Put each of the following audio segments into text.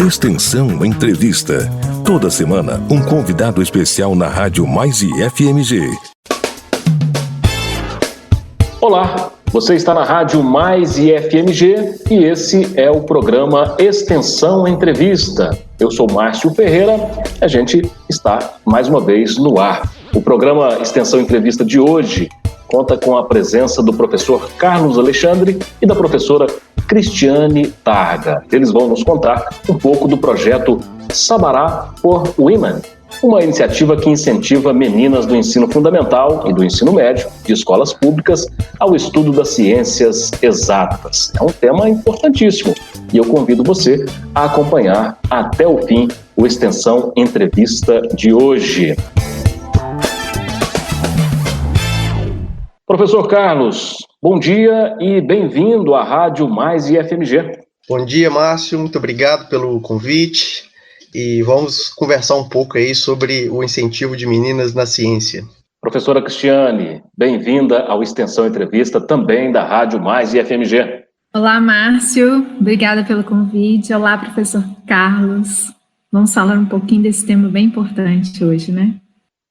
Extensão Entrevista. Toda semana, um convidado especial na Rádio Mais IFMG. Olá, você está na Rádio Mais IFMG e esse é o programa Extensão Entrevista. Eu sou Márcio Ferreira, a gente está mais uma vez no ar. O programa Extensão Entrevista de hoje conta com a presença do professor Carlos Alexandre e da professora Cristiane Targa. Eles vão nos contar um pouco do projeto Sabará for Women, uma iniciativa que incentiva meninas do ensino fundamental e do ensino médio de escolas públicas ao estudo das ciências exatas. É um tema importantíssimo e eu convido você a acompanhar até o fim o Extensão Entrevista de hoje. Professor Carlos, bom dia e bem-vindo à Rádio Mais IFMG. Bom dia, Márcio, muito obrigado pelo convite e vamos conversar um pouco aí sobre o incentivo de meninas na ciência. Professora Cristiane, bem-vinda ao Extensão Entrevista, também da Rádio Mais IFMG. Olá, Márcio, obrigada pelo convite. Olá, professor Carlos. Vamos falar um pouquinho desse tema bem importante hoje, né?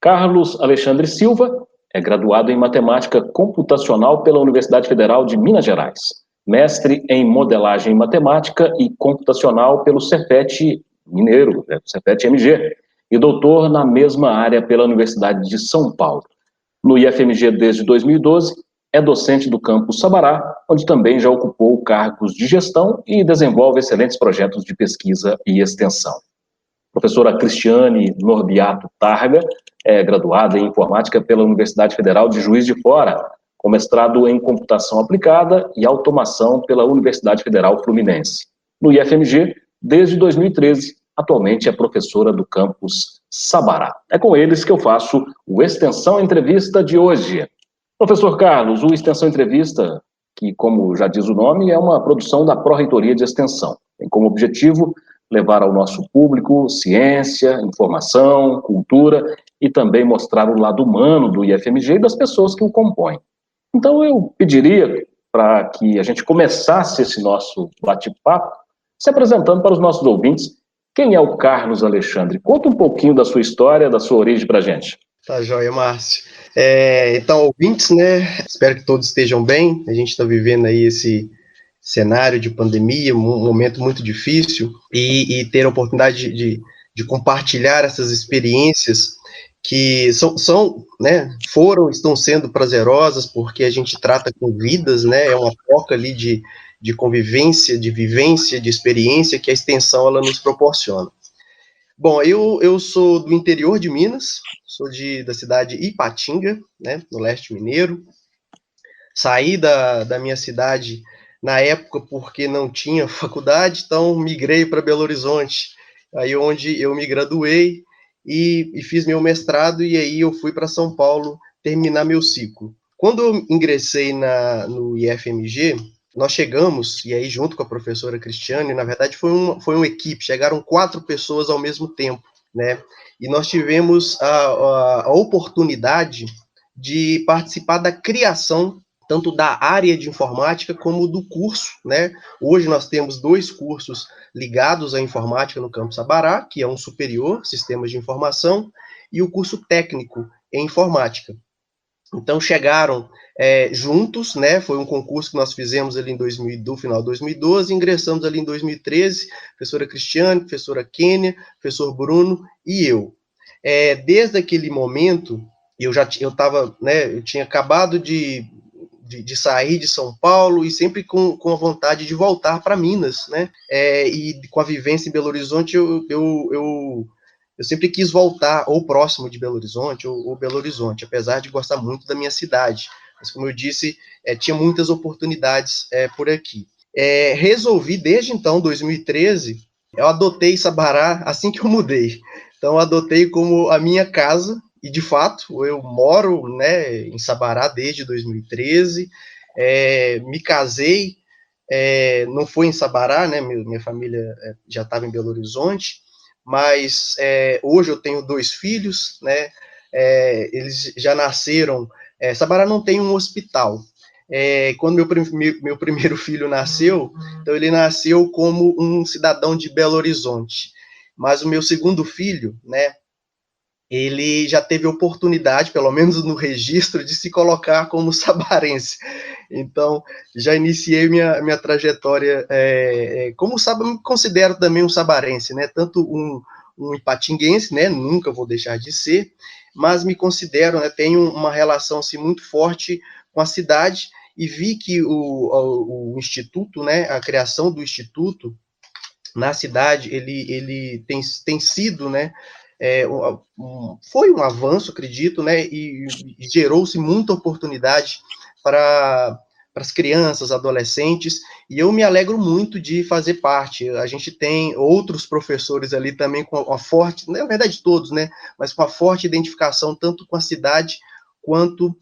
Carlos Alexandre Silva é graduado em Matemática Computacional pela Universidade Federal de Minas Gerais, mestre em Modelagem Matemática e Computacional pelo Cefet Mineiro, Cefet-MG, e doutor na mesma área pela Universidade de São Paulo. No IFMG desde 2012, é docente do campus Sabará, onde também já ocupou cargos de gestão e desenvolve excelentes projetos de pesquisa e extensão. Professora Cristiane Norbiato Targa é graduada em Informática pela Universidade Federal de Juiz de Fora, com mestrado em Computação Aplicada e Automação pela Universidade Federal Fluminense. No IFMG, desde 2013, atualmente é professora do campus Sabará. É com eles que eu faço o Extensão Entrevista de hoje. Professor Carlos, o Extensão Entrevista, que, como já diz o nome, é uma produção da Pró-Reitoria de Extensão. Tem como objetivo levar ao nosso público ciência, informação, cultura e também mostrar o lado humano do IFMG e das pessoas que o compõem. Então eu pediria para que a gente começasse esse nosso bate-papo se apresentando para os nossos ouvintes. Quem é o Carlos Alexandre? Conta um pouquinho da sua história, da sua origem para a gente. Tá joia, Márcio. Então, ouvintes, né? Espero que todos estejam bem. A gente está vivendo aí esse cenário de pandemia, um momento muito difícil, e ter a oportunidade de compartilhar essas experiências que estão sendo prazerosas, porque a gente trata com vidas, né? É uma troca ali de convivência, de vivência, de experiência que a extensão ela nos proporciona. Bom, eu sou do interior de Minas, sou da cidade Ipatinga, né, no leste mineiro. Saí da minha cidade na época porque não tinha faculdade, então migrei para Belo Horizonte, aí onde eu me graduei e fiz meu mestrado, e aí eu fui para São Paulo terminar meu ciclo. Quando eu ingressei no IFMG, nós chegamos, e aí junto com a professora Cristiane, na verdade foi uma equipe, chegaram 4 pessoas ao mesmo tempo, né? E nós tivemos a oportunidade de participar da criação tanto da área de informática como do curso, né? Hoje nós temos 2 cursos ligados à informática no campus Sabará, que é um superior, Sistemas de Informação, e o curso técnico em informática. Então chegaram juntos, né? Foi um concurso que nós fizemos ali no final de 2012, ingressamos ali em 2013, professora Cristiane, professora Kênia, professor Bruno e eu. Desde aquele momento, eu tinha acabado de sair de São Paulo e sempre com a vontade de voltar para Minas, né? E com a vivência em Belo Horizonte, eu sempre quis voltar ou próximo de Belo Horizonte ou Belo Horizonte, apesar de gostar muito da minha cidade. Mas, como eu disse, tinha muitas oportunidades por aqui. Resolvi, desde então, 2013, eu adotei Sabará assim que eu mudei. Então, eu adotei como a minha casa, e, de fato, eu moro, né, em Sabará desde 2013, me casei, não foi em Sabará, né, minha família já estava em Belo Horizonte, mas hoje eu tenho 2 filhos, né, eles já nasceram. Sabará não tem um hospital, quando meu primeiro filho nasceu, então ele nasceu como um cidadão de Belo Horizonte. Mas o meu segundo filho, né, ele já teve oportunidade, pelo menos no registro, de se colocar como sabarense. Então, já iniciei minha trajetória como me considero também um sabarense, né? Tanto um ipatinguense, né? Nunca vou deixar de ser, mas me considero, né? Tenho uma relação assim, muito forte com a cidade e vi que o Instituto, né? A criação do Instituto na cidade, ele tem sido, né? Foi um avanço, acredito, né? E gerou-se muita oportunidade para as crianças, adolescentes, e eu me alegro muito de fazer parte. A gente tem outros professores ali também com uma forte, na verdade todos, né, mas com uma forte identificação tanto com a cidade quanto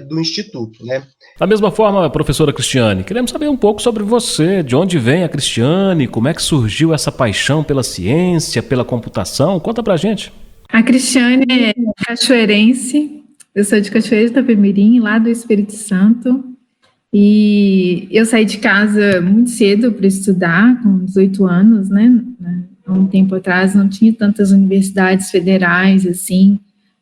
do Instituto, né. Da mesma forma, professora Cristiane, queremos saber um pouco sobre você, de onde vem a Cristiane, como é que surgiu essa paixão pela ciência, pela computação, conta pra gente. A Cristiane é cachoeirense, eu sou de Cachoeira de Itapemirim, lá do Espírito Santo. E eu saí de casa muito cedo para estudar, com 18 anos, né? Há um tempo atrás não tinha tantas universidades federais, assim,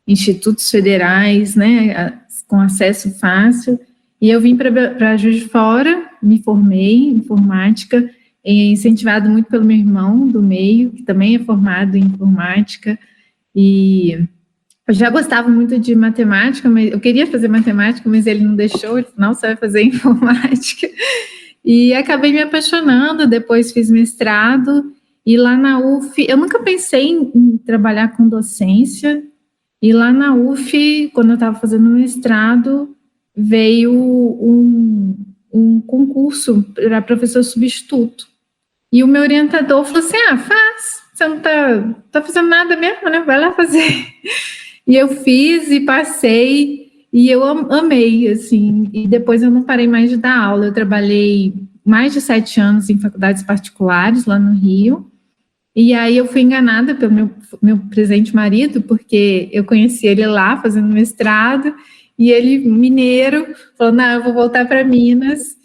institutos federais, né? Com acesso fácil. E eu vim para Juiz de Fora, me formei em informática, incentivado muito pelo meu irmão do meio, que também é formado em informática. E eu já gostava muito de matemática, mas eu queria fazer matemática, mas ele não deixou, ele falou, não, você vai fazer informática. E acabei me apaixonando, depois fiz mestrado, e lá na UF, eu nunca pensei em trabalhar com docência, e lá na UF, quando eu estava fazendo mestrado, veio um concurso para professor substituto. E o meu orientador falou assim, faz, você não tá fazendo nada mesmo, né? Vai lá fazer. E eu fiz e passei, e eu amei, assim, e depois eu não parei mais de dar aula. Eu trabalhei mais de 7 anos em faculdades particulares lá no Rio, e aí eu fui enganada pelo meu presente marido, porque eu conheci ele lá fazendo mestrado, e ele, mineiro, falou, não, eu vou voltar para Minas,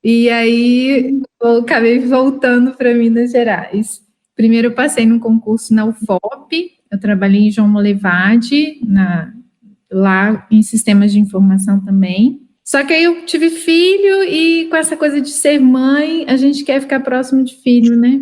e aí eu acabei voltando para Minas Gerais. Primeiro eu passei num concurso na UFOP, eu trabalhei em João Molevade, lá em sistemas de informação também. Só que aí eu tive filho e com essa coisa de ser mãe, a gente quer ficar próximo de filho, né?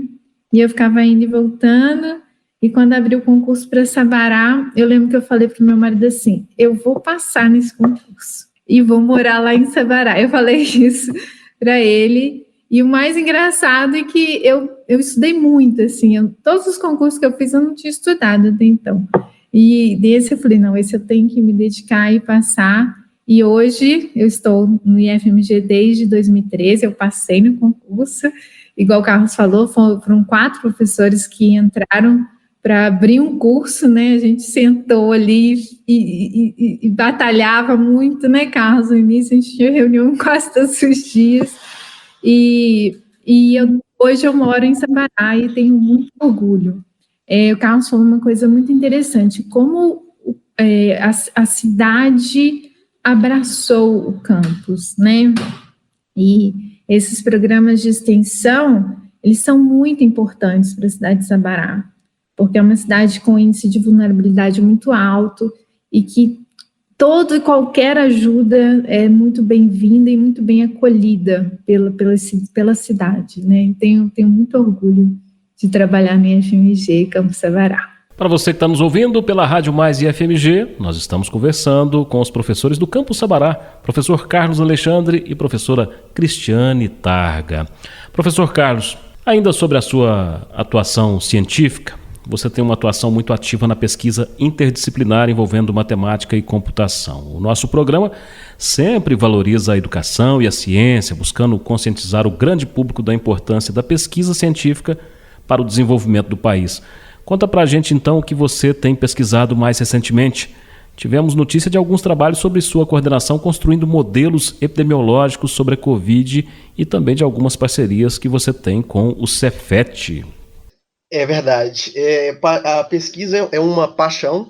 E eu ficava indo e voltando. E quando abriu o concurso para Sabará, eu lembro que eu falei para o meu marido assim, eu vou passar nesse concurso e vou morar lá em Sabará. Eu falei isso para ele. E o mais engraçado é que eu estudei muito, assim, todos os concursos que eu fiz eu não tinha estudado até então. E desse eu falei, não, esse eu tenho que me dedicar e passar. E hoje eu estou no IFMG desde 2013, eu passei no concurso, igual o Carlos falou, foram 4 professores que entraram para abrir um curso, né? A gente sentou ali e batalhava muito, né, Carlos? No início a gente tinha reunião quase todos os dias. E hoje eu moro em Sabará e tenho muito orgulho. O Carlos falou uma coisa muito interessante, como a cidade abraçou o campus, né? E esses programas de extensão, eles são muito importantes para a cidade de Sabará, porque é uma cidade com índice de vulnerabilidade muito alto e que toda e qualquer ajuda é muito bem-vinda e muito bem acolhida pela cidade, né? Tenho muito orgulho de trabalhar no IFMG Campus Sabará. Para você que está nos ouvindo pela Rádio Mais IFMG, nós estamos conversando com os professores do Campus Sabará, professor Carlos Alexandre e professora Cristiane Targa. Professor Carlos, ainda sobre a sua atuação científica, você tem uma atuação muito ativa na pesquisa interdisciplinar envolvendo matemática e computação. O nosso programa sempre valoriza a educação e a ciência, buscando conscientizar o grande público da importância da pesquisa científica para o desenvolvimento do país. Conta pra gente então o que você tem pesquisado mais recentemente. Tivemos notícia de alguns trabalhos sobre sua coordenação construindo modelos epidemiológicos sobre a Covid e também de algumas parcerias que você tem com o Cefet. É verdade. A pesquisa é uma paixão.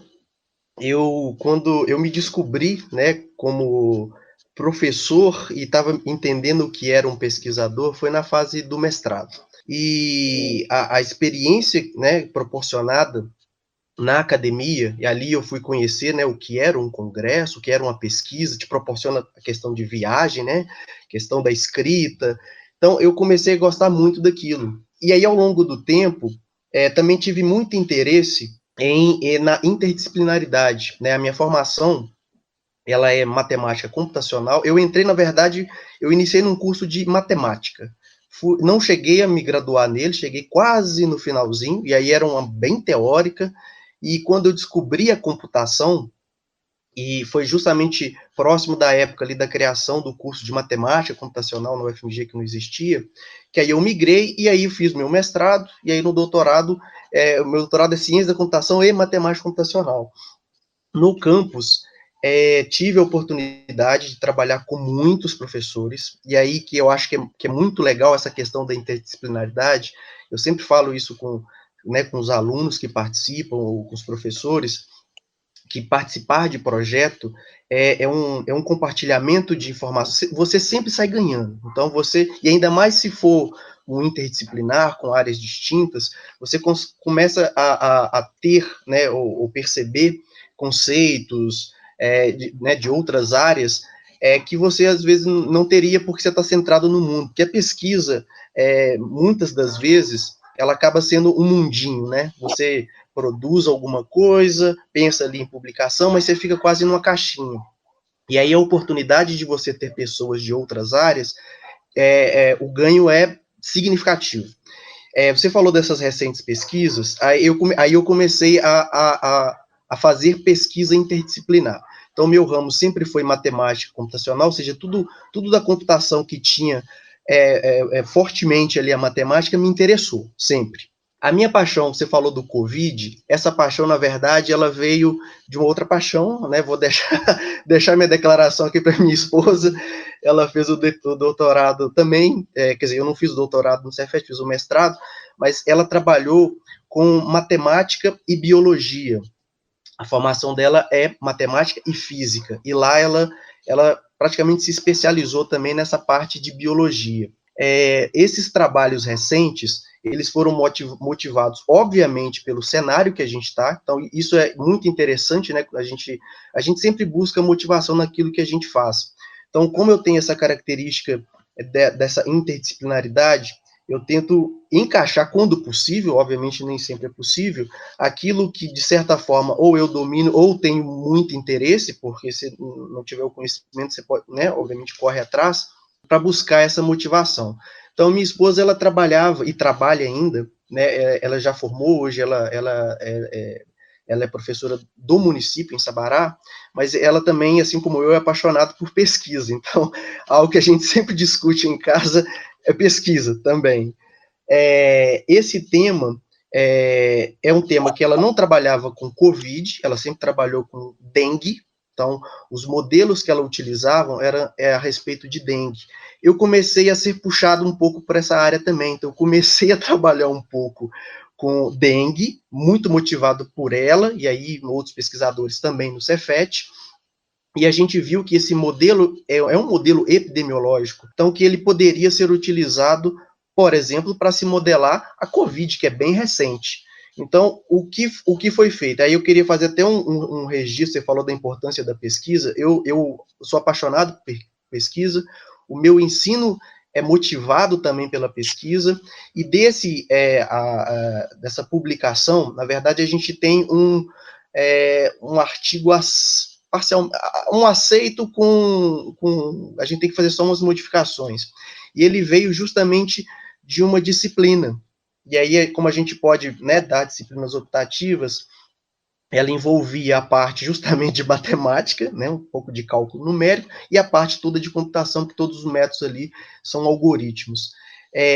Quando eu me descobri, né, como professor e estava entendendo o que era um pesquisador foi na fase do mestrado. E a experiência, né, proporcionada na academia, e ali eu fui conhecer, né, o que era um congresso, o que era uma pesquisa, te proporciona a questão de viagem, né, questão da escrita. Então, eu comecei a gostar muito daquilo. E aí, ao longo do tempo, também tive muito interesse na interdisciplinaridade, né, a minha formação, ela é matemática computacional. Eu entrei, na verdade, eu iniciei num curso de matemática. Não cheguei a me graduar nele, cheguei quase no finalzinho, e aí era uma bem teórica, e quando eu descobri a computação, e foi justamente próximo da época ali da criação do curso de matemática computacional no UFMG, que não existia, que aí eu migrei, e aí fiz meu mestrado, e aí no doutorado, o meu doutorado é Ciência da Computação e Matemática Computacional. No campus, tive a oportunidade de trabalhar com muitos professores, e aí que eu acho que é muito legal essa questão da interdisciplinaridade. Eu sempre falo isso com os alunos que participam, ou com os professores, que participar de projeto é um compartilhamento de informações, você sempre sai ganhando. Então, e ainda mais se for um interdisciplinar, com áreas distintas, você começa a ter, né, ou perceber conceitos de outras áreas que você, às vezes, não teria porque você está centrado no mundo. Porque a pesquisa, muitas das vezes, ela acaba sendo um mundinho, né? Você produz alguma coisa, pensa ali em publicação, mas você fica quase numa caixinha. E aí a oportunidade de você ter pessoas de outras áreas, o ganho é significativo. Você falou dessas recentes pesquisas, aí eu comecei a fazer pesquisa interdisciplinar. Então, meu ramo sempre foi matemática computacional, ou seja, tudo da computação que tinha fortemente ali a matemática me interessou, sempre. A minha paixão, você falou do Covid, essa paixão, na verdade, ela veio de uma outra paixão, né? Vou deixar minha declaração aqui para minha esposa. Ela fez o doutorado também, quer dizer, eu não fiz o doutorado no Cefet, fiz o mestrado, mas ela trabalhou com matemática e biologia. A formação dela é matemática e física, e lá ela praticamente se especializou também nessa parte de biologia. Esses trabalhos recentes, eles foram motivados, obviamente, pelo cenário que a gente está, então isso é muito interessante, né? A gente sempre busca motivação naquilo que a gente faz. Então, como eu tenho essa característica dessa interdisciplinaridade, eu tento encaixar, quando possível, obviamente nem sempre é possível, aquilo que, de certa forma, ou eu domino, ou tenho muito interesse, porque se não tiver o conhecimento, você pode, né, obviamente, corre atrás, para buscar essa motivação. Então, minha esposa, ela trabalhava, e trabalha ainda, né, ela já formou, hoje ela é professora do município, em Sabará, mas ela também, assim como eu, é apaixonada por pesquisa. Então, algo que a gente sempre discute em casa é pesquisa também. Esse tema é um tema que ela não trabalhava com Covid, ela sempre trabalhou com dengue. Então, os modelos que ela utilizava eram a respeito de dengue. Eu comecei a ser puxado um pouco para essa área também, então eu comecei a trabalhar um pouco com dengue, muito motivado por ela, e aí outros pesquisadores também no Cefet, e a gente viu que esse modelo é um modelo epidemiológico, então que ele poderia ser utilizado, por exemplo, para se modelar a Covid, que é bem recente. Então, o que foi feito? Aí eu queria fazer até um registro, você falou da importância da pesquisa, eu sou apaixonado por pesquisa, o meu ensino é motivado também pela pesquisa, e dessa publicação, na verdade, a gente tem um artigo parcial, um aceito a gente tem que fazer só umas modificações, e ele veio justamente de uma disciplina, e aí, como a gente pode, né, dar disciplinas optativas, ela envolvia a parte justamente de matemática, né, um pouco de cálculo numérico, e a parte toda de computação, que todos os métodos ali são algoritmos.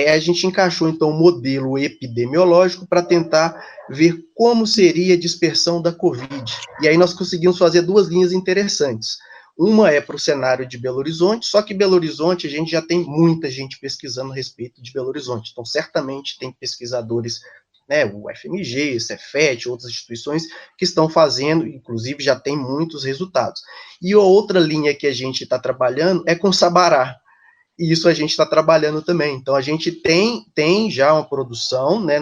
A gente encaixou, então, um modelo epidemiológico para tentar ver como seria a dispersão da Covid. E aí nós conseguimos fazer duas linhas interessantes. Uma é para o cenário de Belo Horizonte, só que Belo Horizonte a gente já tem muita gente pesquisando a respeito de Belo Horizonte. Então, certamente tem pesquisadores né, o FMG, Cefet, outras instituições que estão fazendo, inclusive já tem muitos resultados. E a outra linha que a gente está trabalhando é com Sabará, e isso a gente está trabalhando também. Então, a gente tem já uma produção, né,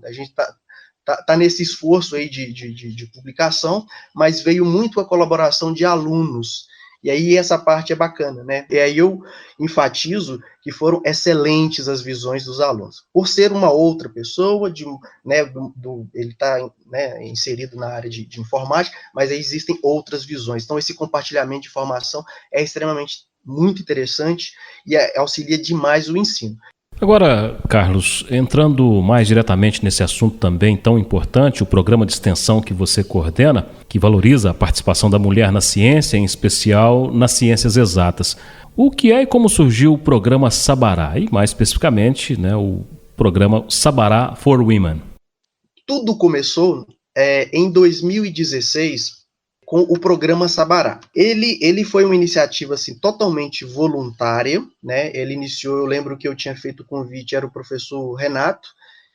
a gente está nesse esforço aí de publicação, mas veio muito a colaboração de alunos, e aí essa parte é bacana, né? E aí eu enfatizo que foram excelentes as visões dos alunos. Por ser uma outra pessoa, né, ele está, né, inserido na área de informática, mas aí existem outras visões. Então, esse compartilhamento de informação é extremamente muito interessante e auxilia demais o ensino. Agora, Carlos, entrando mais diretamente nesse assunto também tão importante, o programa de extensão que você coordena, que valoriza a participação da mulher na ciência, em especial nas ciências exatas. O que é e como surgiu o programa Sabará? E mais especificamente, né, o programa Sabará for Women. Tudo começou em 2016 com o programa Sabará. Ele foi uma iniciativa assim, totalmente voluntária, né? Ele iniciou, eu lembro que eu tinha feito o convite, era o professor Renato,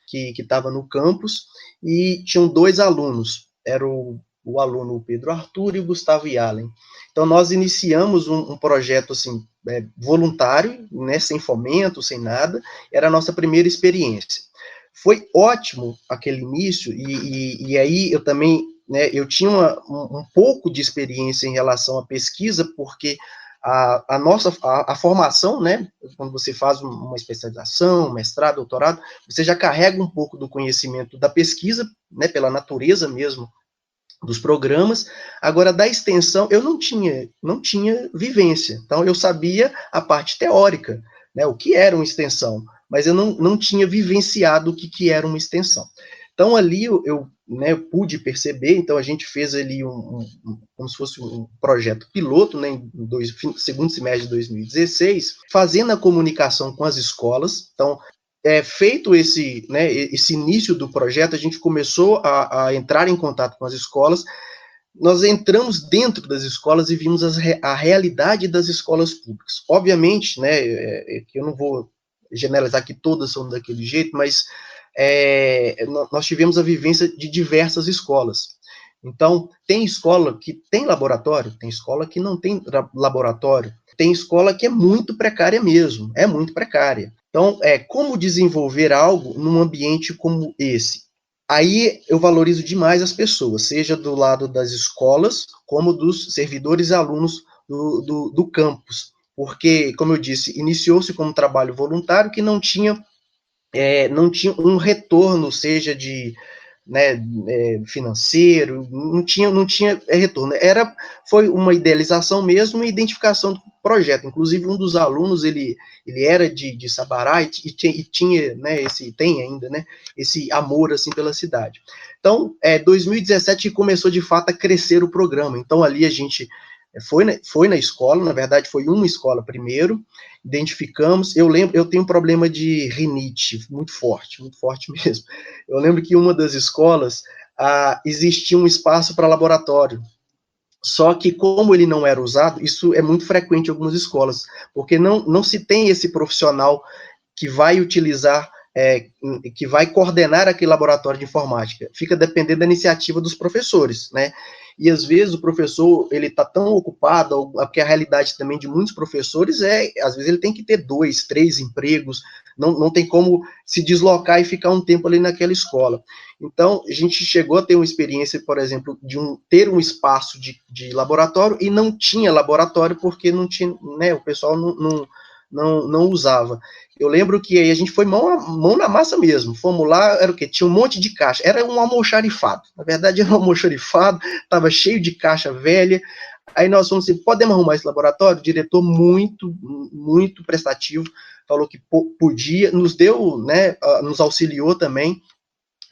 que estava no campus, e tinham 2 alunos, era o aluno Pedro Arthur e o Gustavo Yalen. Então, nós iniciamos um projeto assim, voluntário, né, sem fomento, sem nada, era a nossa primeira experiência. Foi ótimo aquele início, e aí eu também, né, eu tinha um pouco de experiência em relação à pesquisa, porque a formação, né, quando você faz uma especialização, mestrado, doutorado, você já carrega um pouco do conhecimento da pesquisa, né, pela natureza mesmo dos programas. Agora, da extensão, eu não tinha vivência, então eu sabia a parte teórica, né, o que era uma extensão, mas eu não tinha vivenciado o que era uma extensão. Então, ali eu pude perceber, então a gente fez ali como se fosse um projeto piloto, né, segundo semestre de 2016, fazendo a comunicação com as escolas. Então, feito esse início do projeto, a gente começou a entrar em contato com as escolas. Nós entramos dentro das escolas e vimos a realidade das escolas públicas. Obviamente, né, que eu não vou generalizar que todas são daquele jeito, mas nós tivemos a vivência de diversas escolas. Então, tem escola que tem laboratório, tem escola que não tem laboratório, tem escola que é muito precária mesmo, é muito precária. Então, como desenvolver algo num ambiente como esse? Aí eu valorizo demais as pessoas, seja do lado das escolas, como dos servidores e alunos do campus, porque, como eu disse, iniciou-se como um trabalho voluntário que não tinha um retorno, seja de, né, financeiro, não tinha retorno. Foi uma idealização mesmo e identificação do projeto. Inclusive, um dos alunos, ele era de Sabará e tinha, né, tem ainda, né, esse amor, assim, pela cidade. Então, 2017 começou, de fato, a crescer o programa. Então, ali a gente foi na escola, na verdade, foi uma escola primeiro, identificamos. Eu tenho um problema de rinite muito forte mesmo. Eu lembro que uma das escolas existia um espaço para laboratório, só que como ele não era usado, isso é muito frequente em algumas escolas, porque não se tem esse profissional que vai utilizar, que vai coordenar aquele laboratório de informática. Fica dependendo da iniciativa dos professores, né? E às vezes o professor, ele está tão ocupado, porque a realidade também de muitos professores às vezes ele tem que ter 2, 3 empregos, não tem como se deslocar e ficar um tempo ali naquela escola. Então, a gente chegou a ter uma experiência, por exemplo, de ter um espaço de laboratório e não tinha laboratório porque não tinha, né, o pessoal não usava. Eu lembro que aí a gente foi mão na massa mesmo. Fomos lá, era o quê? Tinha um monte de caixa. Era um almoxarifado. Na verdade, era um almoxarifado, estava cheio de caixa velha. Aí nós fomos assim, podemos arrumar esse laboratório? O diretor, muito, muito prestativo, falou que podia, nos deu, né, nos auxiliou também.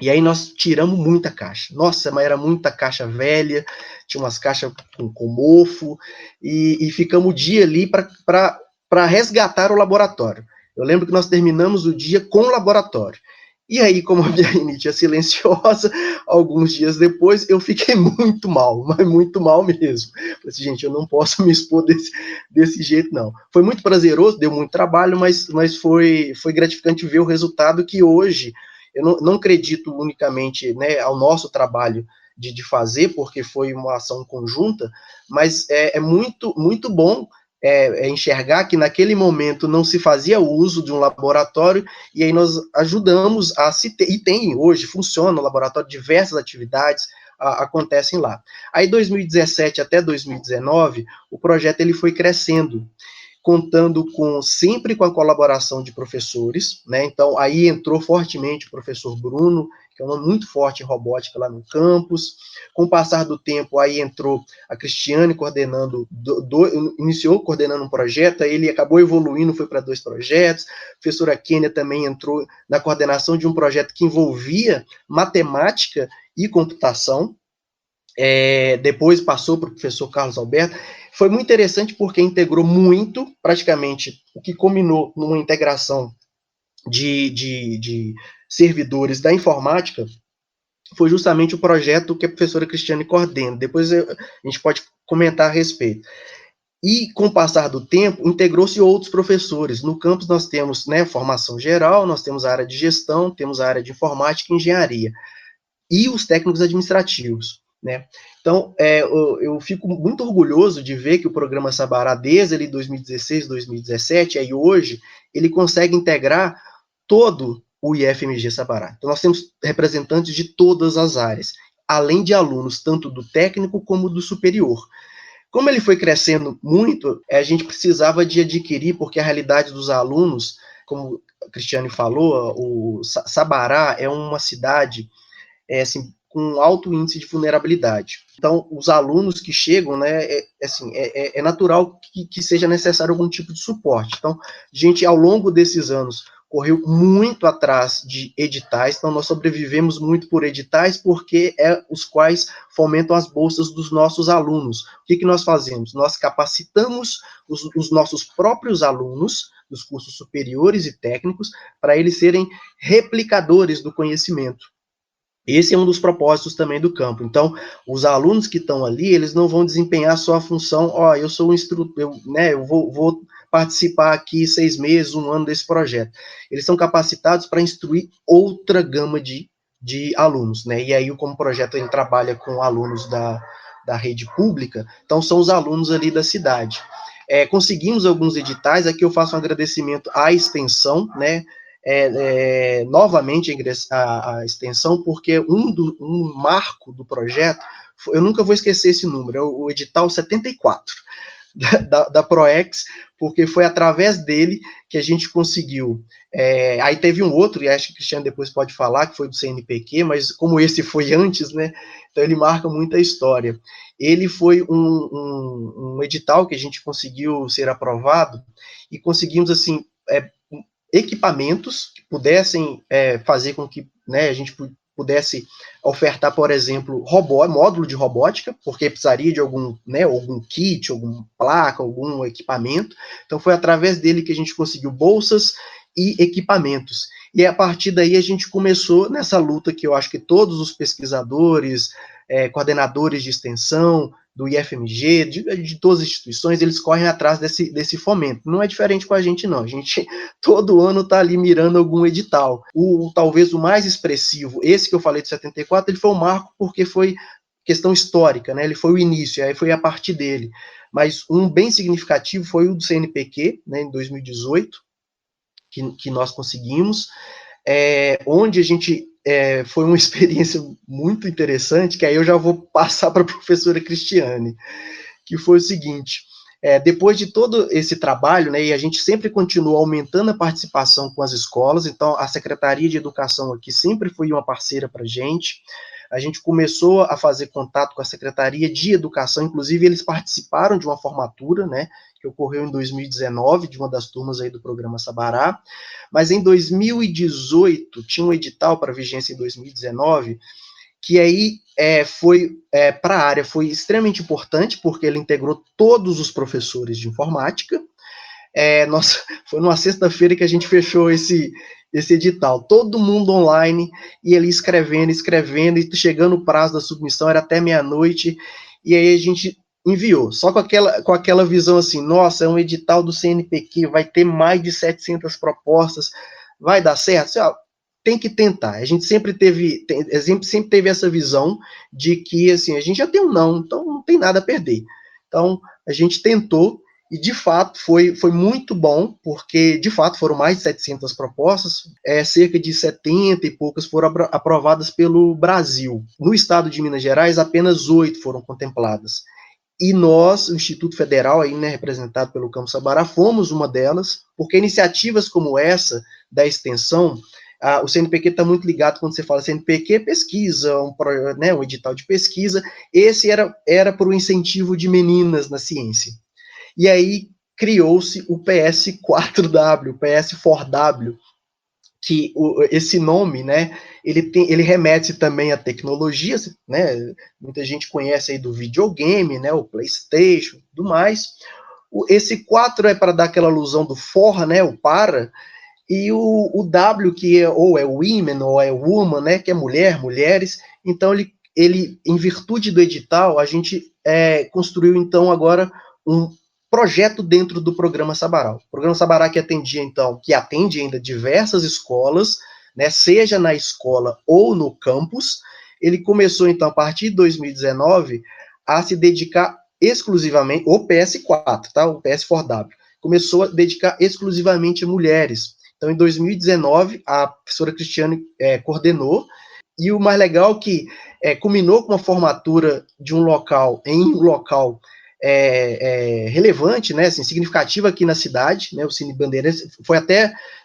E aí nós tiramos muita caixa. Nossa, mas era muita caixa velha, tinha umas caixas com mofo, e ficamos o dia ali para resgatar o laboratório. Eu lembro que nós terminamos o dia com o laboratório. E aí, como a minha rinite é silenciosa, alguns dias depois, eu fiquei muito mal, mas muito mal mesmo. Falei assim, gente, eu não posso me expor desse jeito, não. Foi muito prazeroso, deu muito trabalho, mas foi gratificante ver o resultado que hoje eu não acredito unicamente, né, ao nosso trabalho de fazer, porque foi uma ação conjunta, mas é muito, muito bom enxergar que naquele momento não se fazia uso de um laboratório, e aí nós ajudamos e tem hoje, funciona o laboratório, diversas atividades acontecem lá. Aí 2017 até 2019, o projeto ele foi crescendo, contando sempre com a colaboração de professores, né? Então, aí entrou fortemente o professor Bruno, que é um nome muito forte em robótica lá no campus. Com o passar do tempo, aí entrou a Cristiane coordenando, iniciou coordenando um projeto, aí ele acabou evoluindo, foi para 2 projetos. A professora Kênia também entrou na coordenação de um projeto que envolvia matemática e computação. Depois passou para o professor Carlos Alberto. Foi muito interessante porque integrou muito, praticamente, o que culminou numa integração de servidores da informática, foi justamente o projeto que a professora Cristiane coordena. Depois a gente pode comentar a respeito. E, com o passar do tempo, integrou-se outros professores. No campus nós temos, né, formação geral, nós temos a área de gestão, temos a área de informática e engenharia, e os técnicos administrativos, né? Então, eu fico muito orgulhoso de ver que o programa Sabará, desde ali 2016, 2017, aí hoje, ele consegue integrar todo o IFMG Sabará. Então, nós temos representantes de todas as áreas, além de alunos, tanto do técnico como do superior. Como ele foi crescendo muito, a gente precisava de adquirir, porque a realidade dos alunos, como a Cristiane falou, o Sabará é uma cidade assim, com alto índice de vulnerabilidade. Então, os alunos que chegam, né, é natural que seja necessário algum tipo de suporte. Então, a gente, ao longo desses anos, correu muito atrás de editais, então nós sobrevivemos muito por editais, porque os quais fomentam as bolsas dos nossos alunos. O que nós fazemos? Nós capacitamos os nossos próprios alunos dos cursos superiores e técnicos para eles serem replicadores do conhecimento. Esse é um dos propósitos também do campo. Então, os alunos que estão ali, eles não vão desempenhar só a função, eu sou um instrutor, eu vou participar aqui 6 meses, 1 ano desse projeto. Eles são capacitados para instruir outra gama de alunos, né? E aí, como projeto, ele trabalha com alunos da rede pública, então são os alunos ali da cidade. Conseguimos alguns editais, aqui eu faço um agradecimento à extensão, né? Novamente a extensão, porque um marco do projeto, eu nunca vou esquecer esse número, é o edital 74 da ProEx, porque foi através dele que a gente conseguiu. Aí teve um outro, e acho que o Cristiano depois pode falar, que foi do CNPq, mas como esse foi antes, né, então ele marca muito a história. Ele foi um edital que a gente conseguiu ser aprovado, e conseguimos, assim, equipamentos que pudessem fazer com que, né, a gente pudesse ofertar, por exemplo, módulo de robótica, porque precisaria de algum kit, alguma placa, algum equipamento. Então, foi através dele que a gente conseguiu bolsas e equipamentos. E a partir daí a gente começou nessa luta que eu acho que todos os pesquisadores, coordenadores de extensão, do IFMG, de todas as instituições, eles correm atrás desse fomento. Não é diferente com a gente, não. A gente, todo ano, está ali mirando algum edital. Talvez o mais expressivo, esse que eu falei de 74, ele foi um marco porque foi questão histórica, né? Ele foi o início, aí foi a partir dele. Mas um bem significativo foi o do CNPq, né, em 2018, que nós conseguimos, onde a gente foi uma experiência muito interessante, que aí eu já vou passar para a professora Cristiane, que foi o seguinte: depois de todo esse trabalho, né, e a gente sempre continua aumentando a participação com as escolas, então a Secretaria de Educação aqui sempre foi uma parceira para a gente começou a fazer contato com a Secretaria de Educação, inclusive eles participaram de uma formatura, né, que ocorreu em 2019, de uma das turmas aí do programa Sabará, mas em 2018, tinha um edital para vigência em 2019, que aí foi para a área, foi extremamente importante, porque ele integrou todos os professores de informática. Foi numa sexta-feira que a gente fechou esse edital, todo mundo online, e ele escrevendo, e chegando o prazo da submissão, era até meia-noite, e aí a gente enviou, só com aquela visão assim, nossa, é um edital do CNPq, vai ter mais de 700 propostas, vai dar certo? tem que tentar. A gente sempre teve essa visão de que, assim, a gente já tem um não, então não tem nada a perder. Então, a gente tentou, e de fato foi muito bom, porque de fato foram mais de 700 propostas, cerca de 70 e poucas foram aprovadas pelo Brasil. No estado de Minas Gerais, apenas 8 foram contempladas. E nós, o Instituto Federal, aí, né, representado pelo Campus Sabará, fomos uma delas, porque iniciativas como essa da extensão, o CNPq está muito ligado quando você fala CNPq, pesquisa, um edital de pesquisa, esse era para o incentivo de meninas na ciência. E aí criou-se o PS4W, o PS4W, que esse nome, né, ele remete também à tecnologia, né, muita gente conhece aí do videogame, né, o PlayStation, tudo mais. Esse 4 é para dar aquela alusão do for, né, o para, e o W, que ou é women, ou é woman, né, que é mulher, mulheres. Então, ele em virtude do edital, a gente construiu, então, agora um projeto dentro do Programa Sabará. O Programa Sabará que atende ainda diversas escolas, né, seja na escola ou no campus. Ele começou, então, a partir de 2019, a se dedicar exclusivamente, o PS4, tá? O PS4W, começou a dedicar exclusivamente a mulheres. Então, em 2019, a professora Cristiane coordenou, e o mais legal é que culminou com a formatura de um local, relevante, né, assim, significativo aqui na cidade, né, o Cine Bandeirantes,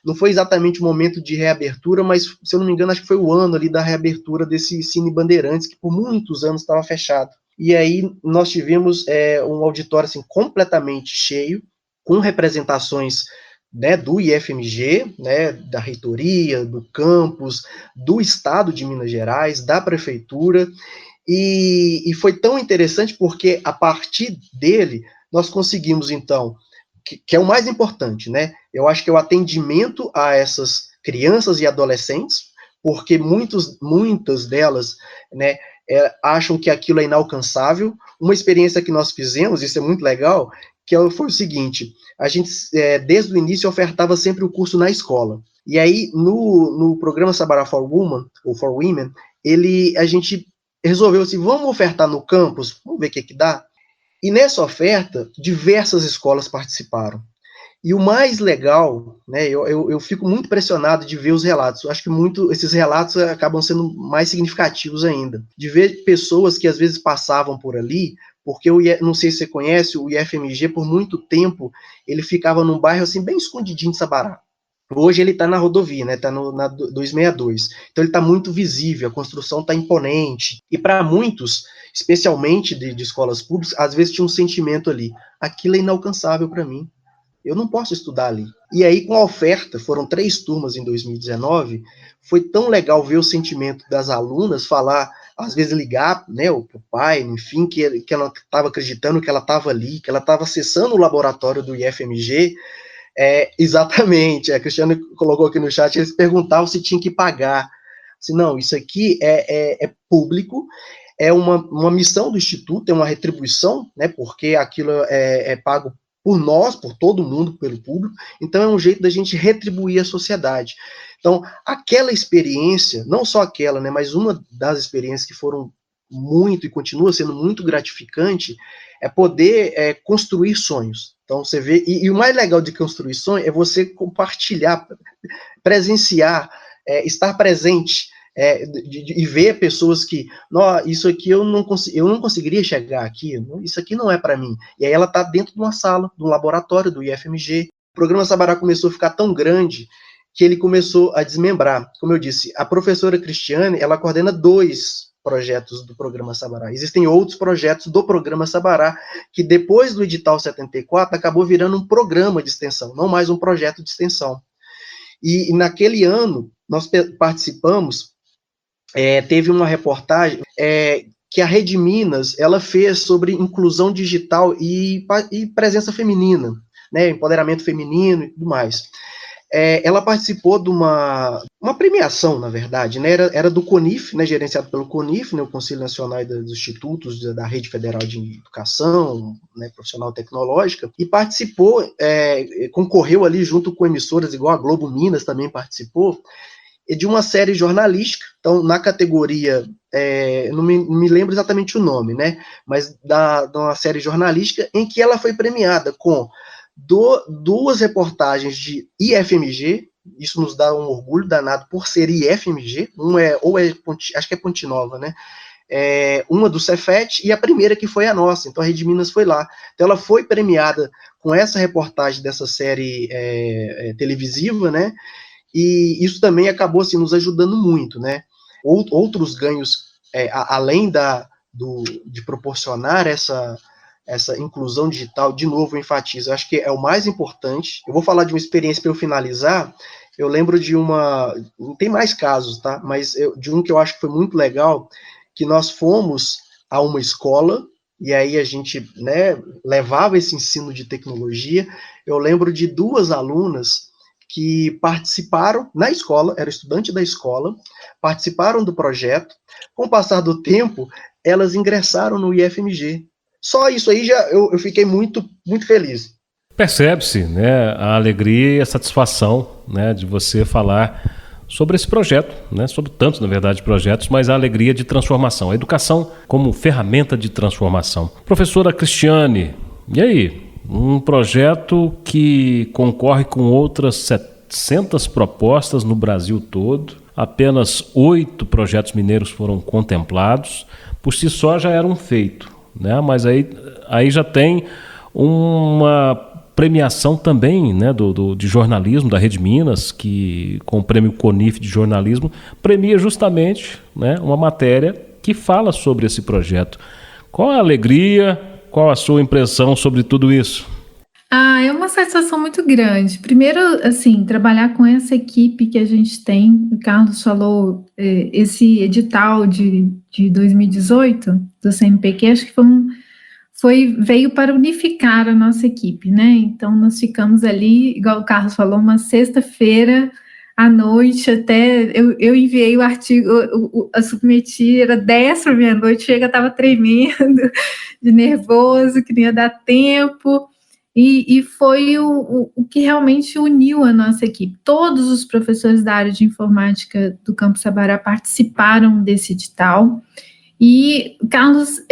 não foi exatamente o momento de reabertura, mas, se eu não me engano, acho que foi o ano ali da reabertura desse Cine Bandeirantes, que por muitos anos estava fechado. E aí nós tivemos um auditório assim, completamente cheio, com representações, né, do IFMG, né, da reitoria, do campus, do estado de Minas Gerais, da prefeitura, e foi tão interessante porque, a partir dele, nós conseguimos, então, que é o mais importante, né? Eu acho que é o atendimento a essas crianças e adolescentes, porque muitas delas, né, acham que aquilo é inalcançável. Uma experiência que nós fizemos, isso é muito legal, foi o seguinte: a gente, desde o início, ofertava sempre o curso na escola. E aí, no programa Sabará for Women, ou for Women, a gente resolveu assim, vamos ofertar no campus, vamos ver o que dá. E nessa oferta, diversas escolas participaram. E o mais legal, né, eu fico muito impressionado de ver os relatos. Eu acho que esses relatos acabam sendo mais significativos ainda. De ver pessoas que às vezes passavam por ali, porque não sei se você conhece, o IFMG, por muito tempo, ele ficava num bairro assim, bem escondidinho de Sabará. Hoje ele está na rodovia, né? Está na 262. Então ele está muito visível, a construção está imponente. E para muitos, especialmente de escolas públicas, às vezes tinha um sentimento ali: aquilo é inalcançável para mim. Eu não posso estudar ali. E aí, com a oferta, foram 3 turmas em 2019, foi tão legal ver o sentimento das alunas falar, às vezes ligar, né, o pai, enfim, que ela estava acreditando que ela estava ali, que ela estava acessando o laboratório do IFMG. Exatamente, a Cristiane colocou aqui no chat, eles perguntavam se tinha que pagar. Assim, não, isso aqui é público, é uma missão do Instituto, é uma retribuição, né, porque aquilo é pago por nós, por todo mundo, pelo público, então é um jeito da gente retribuir a sociedade. Então, aquela experiência, não só aquela, né, mas uma das experiências que foram muito e continua sendo muito gratificante, é poder construir sonhos. Então, você vê, e o mais legal de construir sonho é você compartilhar, presenciar, estar presente, e ver pessoas que, isso aqui eu não conseguiria chegar aqui, isso aqui não é para mim. E aí ela está dentro de uma sala, de um laboratório do IFMG. O programa Sabará começou a ficar tão grande que ele começou a desmembrar. Como eu disse, a professora Cristiane, ela coordena 2 projetos do programa Sabará. Existem outros projetos do programa Sabará, que depois do edital 74, acabou virando um programa de extensão, não mais um projeto de extensão. E naquele ano, nós participamos, teve uma reportagem que a Rede Minas, ela fez sobre inclusão digital e presença feminina, né, empoderamento feminino e tudo mais. Ela participou de uma premiação, na verdade, né, era do CONIF, né, gerenciado pelo CONIF, né, o Conselho Nacional dos Institutos da Rede Federal de Educação, né, Profissional Tecnológica, e participou, concorreu ali junto com emissoras, igual a Globo Minas também participou, de uma série jornalística, então na categoria, não me lembro exatamente o nome, né, mas de uma série jornalística em que ela foi premiada com duas reportagens de IFMG. Isso nos dá um orgulho danado por ser IFMG, acho que é Ponte Nova, né, uma do Cefet e a primeira que foi a nossa, então a Rede Minas foi lá. Então ela foi premiada com essa reportagem dessa série televisiva, né, e isso também acabou assim, nos ajudando muito, né. Outros ganhos, além de proporcionar essa inclusão digital, de novo eu enfatizo, eu acho que é o mais importante. Eu vou falar de uma experiência para eu finalizar. Eu lembro de tem mais casos, tá, mas de um que eu acho que foi muito legal, que nós fomos a uma escola, e aí a gente, né, levava esse ensino de tecnologia. Eu lembro de 2 alunas que participaram na escola, era estudante da escola, participaram do projeto. Com o passar do tempo, elas ingressaram no IFMG. Só isso aí eu fiquei muito, muito feliz. Percebe-se, né, a alegria e a satisfação, né, de você falar sobre esse projeto, né, sobre tantos, na verdade, projetos, mas a alegria de transformação, a educação como ferramenta de transformação. Professora Cristiane, e aí? Um projeto que concorre com outras 700 propostas no Brasil todo, apenas 8 projetos mineiros foram contemplados, por si só já era um feito, né? Mas aí já tem uma premiação também, né, de jornalismo da Rede Minas, que com o prêmio CONIF de jornalismo premia justamente, né, uma matéria que fala sobre esse projeto. Qual a alegria, qual a sua impressão sobre tudo isso? É uma satisfação muito grande. Primeiro, assim, trabalhar com essa equipe que a gente tem, o Carlos falou, esse edital de 2018 do CNPq, acho que veio para unificar a nossa equipe, né? Então, nós ficamos ali, igual o Carlos falou, uma sexta-feira à noite, até eu enviei o artigo, a submeti, era 10 para meia-noite, estava tremendo, de nervoso, que não ia dar tempo, e foi o que realmente uniu a nossa equipe. Todos os professores da área de informática do Campus Sabará participaram desse edital. E, Carlos,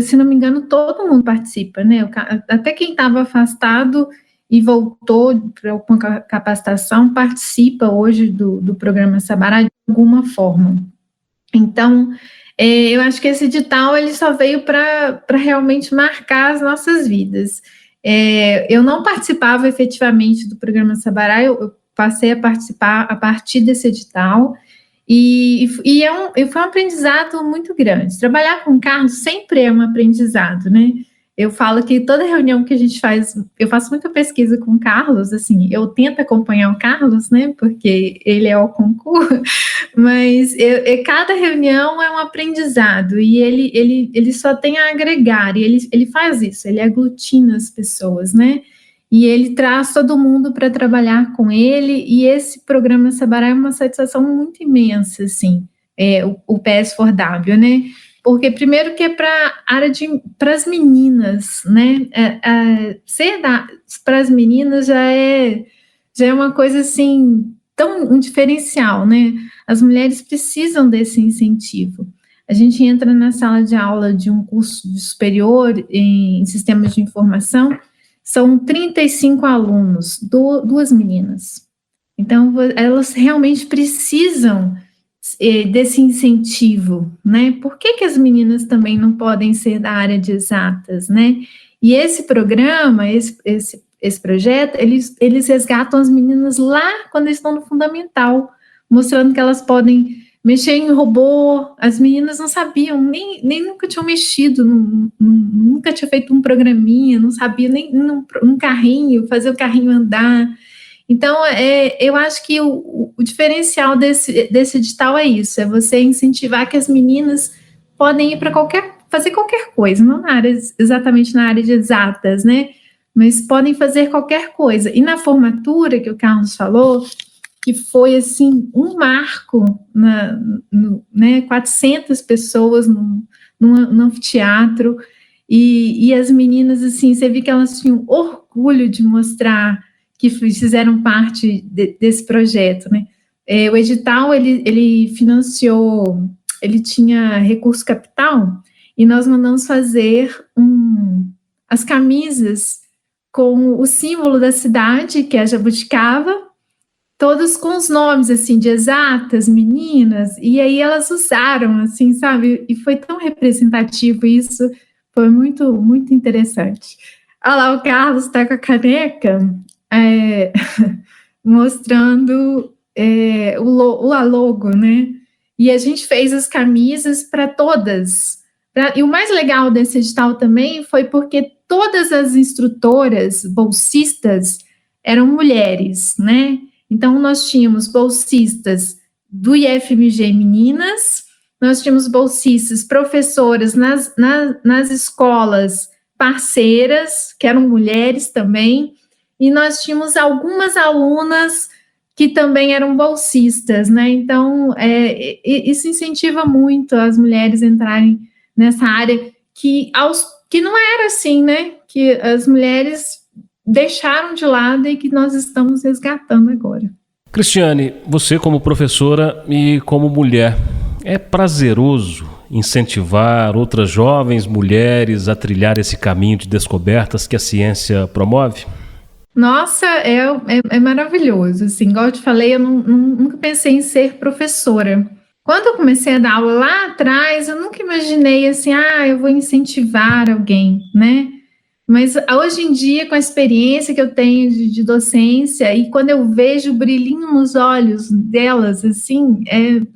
se não me engano, todo mundo participa, né? Até quem estava afastado e voltou para alguma capacitação participa hoje do programa Sabará de alguma forma. Então, eu acho que esse edital ele só veio para realmente marcar as nossas vidas. Eu não participava efetivamente do programa Sabará, eu passei a participar a partir desse edital. E foi um aprendizado muito grande. Trabalhar com o Carlos sempre é um aprendizado, né? Eu falo que toda reunião que a gente faz, eu faço muita pesquisa com o Carlos, assim, eu tento acompanhar o Carlos, né? Porque ele é o concurso, mas cada reunião é um aprendizado e ele só tem a agregar, e ele faz isso, ele aglutina as pessoas, né? E ele traz todo mundo para trabalhar com ele, e esse programa Sabará é uma satisfação muito imensa, assim, o PS4W, né? Porque primeiro que é para as meninas, né? Ser para as meninas já é uma coisa assim, um diferencial, né? As mulheres precisam desse incentivo. A gente entra na sala de aula de um curso superior em sistemas de informação, são 35 alunos, 2 meninas. Então, elas realmente precisam desse incentivo, né? Por que as meninas também não podem ser da área de exatas, né? E esse programa, esse projeto, eles resgatam as meninas lá quando estão no fundamental, mostrando que elas podem mexer em robô. As meninas não sabiam, nem nunca tinham mexido, nunca tinha feito um programinha, não sabia nem um carrinho, fazer o carrinho andar. Então, eu acho que o diferencial desse edital é isso, é você incentivar que as meninas podem ir para fazer qualquer coisa, não exatamente na área de exatas, né? Mas podem fazer qualquer coisa. E na formatura, que o Carlos falou, que foi, assim, um marco, né, 400 pessoas no anfiteatro, e as meninas, assim, você vê que elas tinham orgulho de mostrar que fizeram parte desse projeto, né? O edital, ele financiou, ele tinha recurso capital, e nós mandamos fazer as camisas com o símbolo da cidade, que é a jabuticaba, todos com os nomes, assim, de exatas, meninas, e aí elas usaram, assim, sabe, e foi tão representativo isso, foi muito, muito interessante. Olha lá, o Carlos está com a caneca, mostrando a logo, né, e a gente fez as camisas para todas. E o mais legal desse edital também foi porque todas as instrutoras bolsistas eram mulheres, né? Então, nós tínhamos bolsistas do IFMG Meninas, nós tínhamos bolsistas, professoras nas escolas parceiras, que eram mulheres também, e nós tínhamos algumas alunas que também eram bolsistas, né? Então, isso incentiva muito as mulheres entrarem nessa área que não era assim, né? Que as mulheres deixaram de lado e que nós estamos resgatando agora. Cristiane, você como professora e como mulher, é prazeroso incentivar outras jovens mulheres a trilhar esse caminho de descobertas que a ciência promove? Nossa, é maravilhoso. Assim, igual eu te falei, eu nunca pensei em ser professora. Quando eu comecei a dar aula lá atrás, eu nunca imaginei assim, eu vou incentivar alguém, né? Mas hoje em dia, com a experiência que eu tenho de docência, e quando eu vejo o brilhinho nos olhos delas, assim,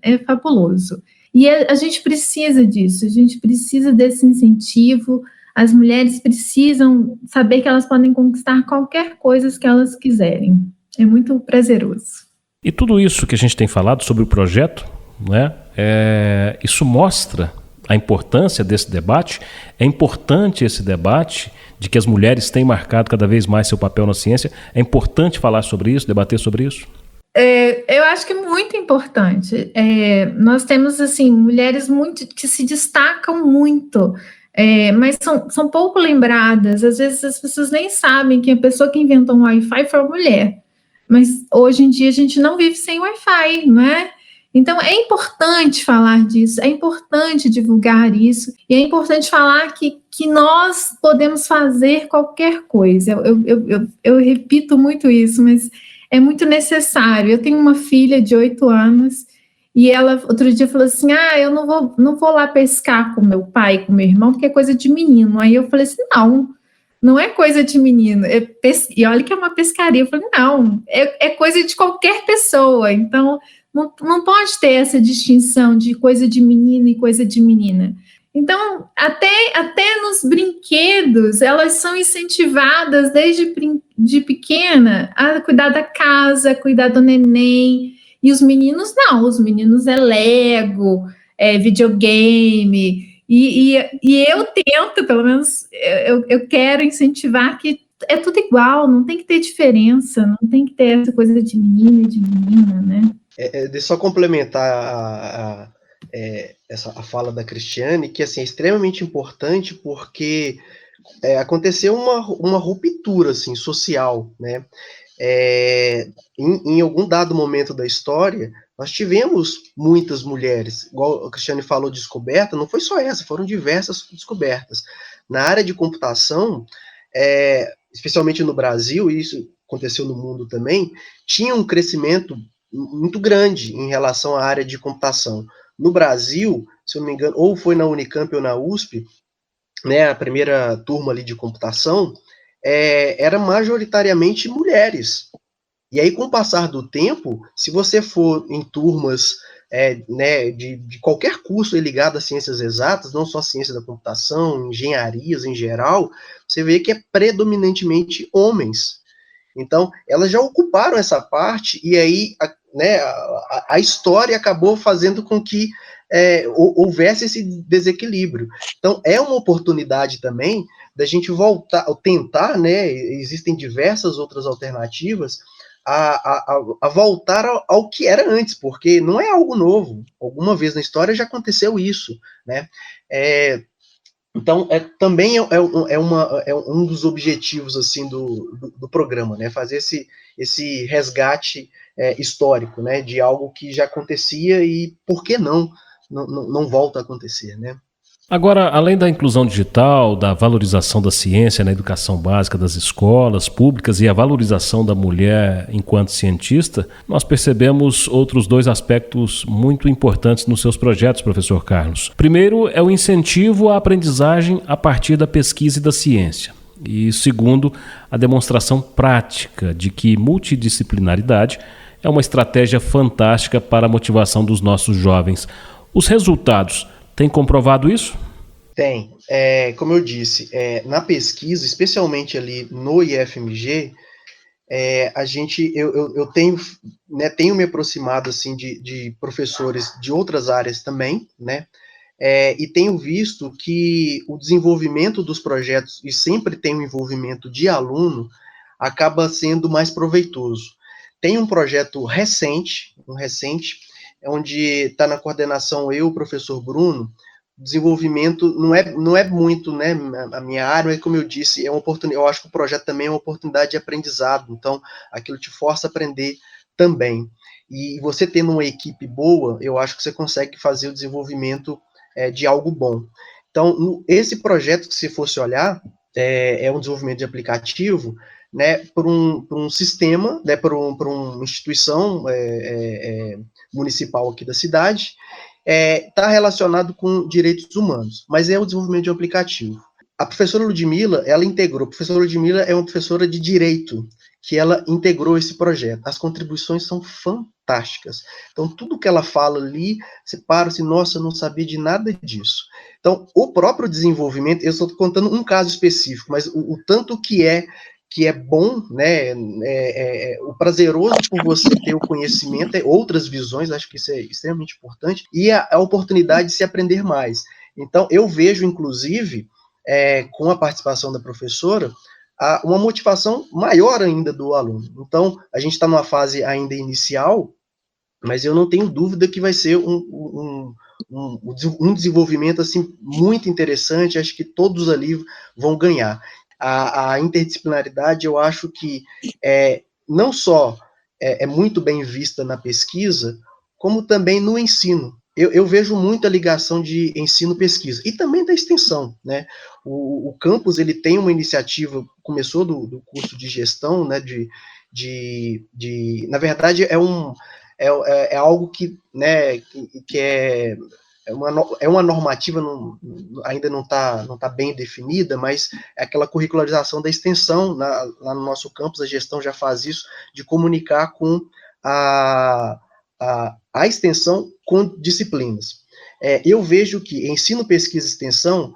é fabuloso. E a gente precisa disso, a gente precisa desse incentivo, as mulheres precisam saber que elas podem conquistar qualquer coisa que elas quiserem. É muito prazeroso. E tudo isso que a gente tem falado sobre o projeto, né? Isso mostra a importância desse debate. É importante esse debate de que as mulheres têm marcado cada vez mais seu papel na ciência. É importante falar sobre isso, debater sobre isso? Eu acho que é muito importante. Nós temos assim mulheres muito que se destacam muito, mas são pouco lembradas. Às vezes as pessoas nem sabem que a pessoa que inventou um Wi-Fi foi uma mulher. Mas hoje em dia a gente não vive sem Wi-Fi, não é? Então, é importante falar disso, é importante divulgar isso, e é importante falar que nós podemos fazer qualquer coisa. Eu repito muito isso, mas é muito necessário. Eu tenho uma filha de 8 anos, e ela, outro dia, falou assim, eu não vou lá pescar com meu pai, com meu irmão, porque é coisa de menino. Aí eu falei assim, não é coisa de menino, e olha que é uma pescaria. Eu falei, não, é coisa de qualquer pessoa, então... Não pode ter essa distinção de coisa de menino e coisa de menina. Então, até nos brinquedos, elas são incentivadas desde de pequena a cuidar da casa, cuidar do neném. E os meninos não, os meninos é Lego, é videogame. E eu tento, pelo menos, eu quero incentivar que é tudo igual, não tem que ter diferença, não tem que ter essa coisa de menino e de menina, né? Deixa eu só complementar a fala da Cristiane, que assim, é extremamente importante porque aconteceu uma ruptura assim, social, né? Em algum dado momento da história, nós tivemos muitas mulheres, igual a Cristiane falou, descoberta, não foi só essa, foram diversas descobertas. Na área de computação, especialmente no Brasil, e isso aconteceu no mundo também, tinha um crescimento muito grande em relação à área de computação. No Brasil, se eu não me engano, ou foi na Unicamp ou na USP, né, a primeira turma ali de computação, era majoritariamente mulheres. E aí, com o passar do tempo, se você for em turmas né, de qualquer curso ligado às ciências exatas, não só ciência da computação, engenharias em geral, você vê que é predominantemente homens. Então, elas já ocuparam essa parte, e aí a história acabou fazendo com que houvesse esse desequilíbrio. Então, é uma oportunidade também da gente voltar, tentar, né, existem diversas outras alternativas, a voltar ao que era antes, porque não é algo novo. Alguma vez na história já aconteceu isso, né? Então, também é um dos objetivos assim do programa, né? Fazer esse resgate histórico, né? De algo que já acontecia e por que não volta a acontecer, né? Agora, além da inclusão digital, da valorização da ciência na educação básica das escolas públicas e a valorização da mulher enquanto cientista, nós percebemos outros dois aspectos muito importantes nos seus projetos, professor Carlos. Primeiro é o incentivo à aprendizagem a partir da pesquisa e da ciência. E segundo, a demonstração prática de que multidisciplinaridade é uma estratégia fantástica para a motivação dos nossos jovens. Os resultados têm comprovado isso? Tem. Como eu disse, na pesquisa, especialmente ali no IFMG, eu tenho, né, tenho me aproximado assim, de professores de outras áreas também, né? E tenho visto que o desenvolvimento dos projetos, e sempre tem um envolvimento de aluno, acaba sendo mais proveitoso. Tem um projeto recente, onde está na coordenação eu, o professor Bruno. Desenvolvimento não é muito, né, a minha área, mas como eu disse, eu acho que o projeto também é uma oportunidade de aprendizado, então aquilo te força a aprender também. E você tendo uma equipe boa, eu acho que você consegue fazer o desenvolvimento de algo bom. Então, esse projeto, que se fosse olhar, é um desenvolvimento de aplicativo, né, para um sistema, né, para uma instituição municipal aqui da cidade, está relacionado com direitos humanos, mas é o desenvolvimento de um aplicativo. A professora Ludmila, ela integrou, a professora Ludmila é uma professora de direito, que ela integrou esse projeto. As contribuições são fantásticas. Então, tudo que ela fala ali, você para assim, nossa, eu não sabia de nada disso. Então, o próprio desenvolvimento, eu estou contando um caso específico, mas o tanto que é bom, né, o prazeroso por você ter o conhecimento, outras visões, acho que isso é extremamente importante, e a oportunidade de se aprender mais. Então, eu vejo, inclusive, com a participação da professora, uma motivação maior ainda do aluno. Então, a gente está numa fase ainda inicial, mas eu não tenho dúvida que vai ser um desenvolvimento assim, muito interessante, acho que todos ali vão ganhar. A interdisciplinaridade, eu acho que não só é muito bem vista na pesquisa, como também no ensino. Eu vejo muita ligação de ensino-pesquisa, e também da extensão, né? O campus, ele tem uma iniciativa, começou do curso de gestão, né, na verdade, é algo que, né, que é uma normativa, ainda não tá bem definida, mas é aquela curricularização da extensão, lá no nosso campus, a gestão já faz isso, de comunicar com a extensão com disciplinas. Eu vejo que ensino, pesquisa e extensão,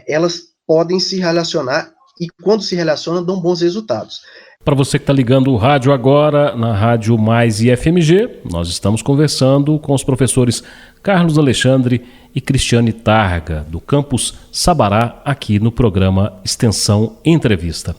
elas podem se relacionar, e quando se relacionam, dão bons resultados. Para você que está ligando o rádio agora, na Rádio Mais IFMG, nós estamos conversando com os professores Carlos Alexandre e Cristiane Targa, do campus Sabará, aqui no programa Extensão Entrevista.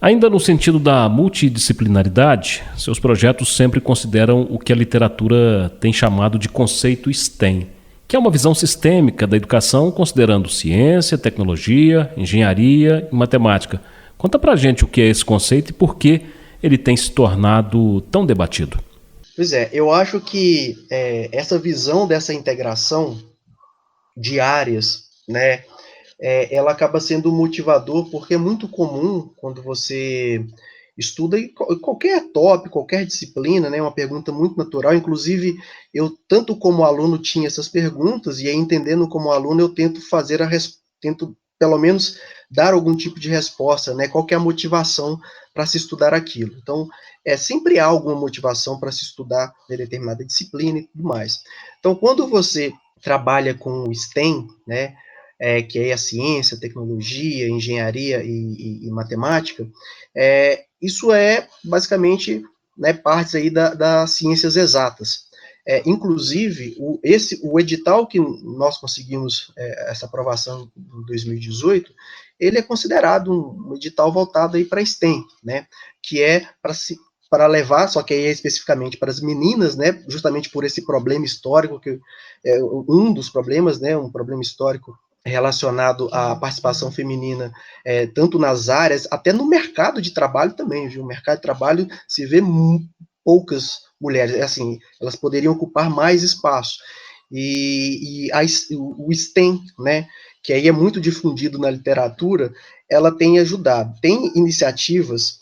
Ainda no sentido da multidisciplinaridade, seus projetos sempre consideram o que a literatura tem chamado de conceito STEM, que é uma visão sistêmica da educação considerando ciência, tecnologia, engenharia e matemática. Conta pra gente o que é esse conceito e por que ele tem se tornado tão debatido. Pois é, eu acho que essa visão dessa integração de áreas, né, ela acaba sendo um motivador, porque é muito comum quando você estuda qualquer tópico, qualquer disciplina, né, uma pergunta muito natural. Inclusive, eu, tanto como aluno, tinha essas perguntas, e aí, entendendo como aluno, eu tento tento, pelo menos, dar algum tipo de resposta, né, qual que é a motivação para se estudar aquilo. Então, sempre há alguma motivação para se estudar determinada disciplina e tudo mais. Então, quando você trabalha com o STEM, né, que é a ciência, tecnologia, engenharia e matemática, isso é basicamente, né, partes aí das ciências exatas. Inclusive, o edital que nós conseguimos, essa aprovação em 2018, ele é considerado um edital voltado aí para STEM, né, que é para levar, só que aí é especificamente para as meninas, né, justamente por esse problema histórico, que é um dos problemas, né, um problema histórico relacionado à participação feminina, tanto nas áreas, até no mercado de trabalho também, viu? O mercado de trabalho se vê poucas mulheres, assim, elas poderiam ocupar mais espaço. O STEM, né, que aí é muito difundido na literatura, ela tem ajudado. Tem iniciativas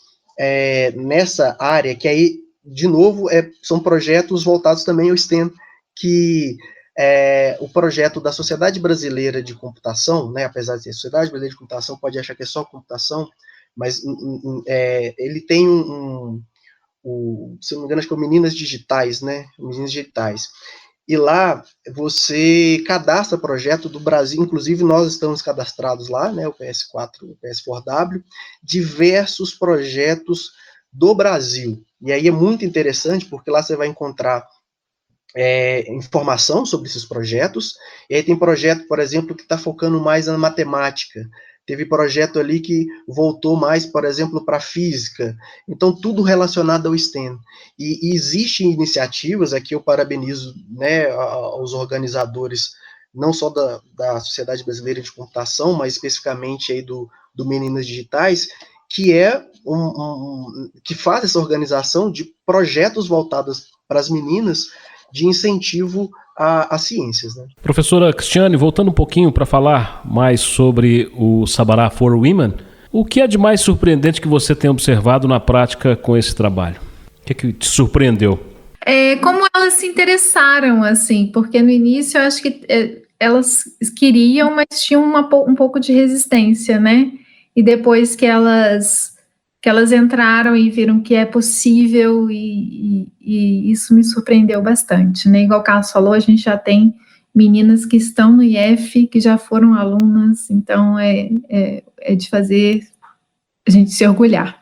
nessa área que aí, de novo, são projetos voltados também ao STEM, que o projeto da Sociedade Brasileira de Computação, né, apesar de ser Sociedade Brasileira de Computação, pode achar que é só computação, mas ele tem se não me engano, acho que é o Meninas Digitais, né, Meninas Digitais. E lá você cadastra projeto do Brasil, inclusive nós estamos cadastrados lá, né, o PS4, o PS4W, diversos projetos do Brasil. E aí é muito interessante, porque lá você vai encontrar informação sobre esses projetos, e aí tem projeto, por exemplo, que está focando mais na matemática, teve projeto ali que voltou mais, por exemplo, para a física, então tudo relacionado ao STEM, e existem iniciativas, aqui eu parabenizo, né, aos organizadores, não só da Sociedade Brasileira de Computação, mas especificamente aí do Meninas Digitais, que que faz essa organização de projetos voltados para as meninas, de incentivo às ciências, né? Professora Cristiane, voltando um pouquinho para falar mais sobre o Sabará for Women, o que é de mais surpreendente que você tem observado na prática com esse trabalho? O que é que te surpreendeu? Como elas se interessaram, assim, porque no início eu acho que elas queriam, mas tinham um pouco de resistência, né? E depois que elas entraram e viram que é possível, e isso me surpreendeu bastante, né? Igual o Carlos falou, a gente já tem meninas que estão no IF, que já foram alunas, então é de fazer a gente se orgulhar.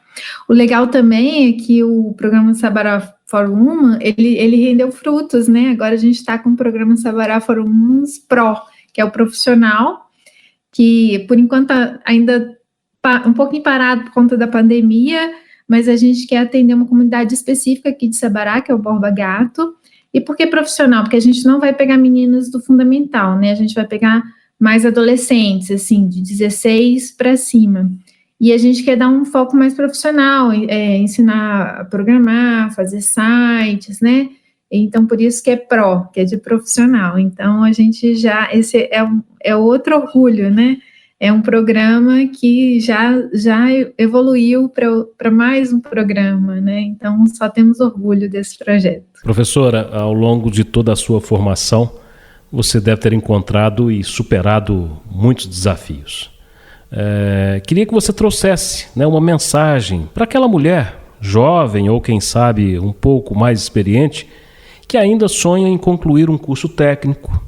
O legal também é que o programa Sabará for Women, ele rendeu frutos, né? Agora a gente está com o programa Sabará for Women Pro, que é o profissional, que por enquanto ainda um pouquinho parado por conta da pandemia, mas a gente quer atender uma comunidade específica aqui de Sabará, que é o Borba Gato. E por que profissional? Porque a gente não vai pegar meninas do fundamental, né? A gente vai pegar mais adolescentes, assim, de 16 para cima. E a gente quer dar um foco mais profissional, ensinar a programar, fazer sites, né? Então, por isso que é PRO, que é de profissional. Então, a gente esse é outro orgulho, né? É um programa que já evoluiu para mais um programa, né? Então, só temos orgulho desse projeto. Professora, ao longo de toda a sua formação, você deve ter encontrado e superado muitos desafios. Queria que você trouxesse, né, uma mensagem para aquela mulher jovem ou, quem sabe, um pouco mais experiente, que ainda sonha em concluir um curso técnico,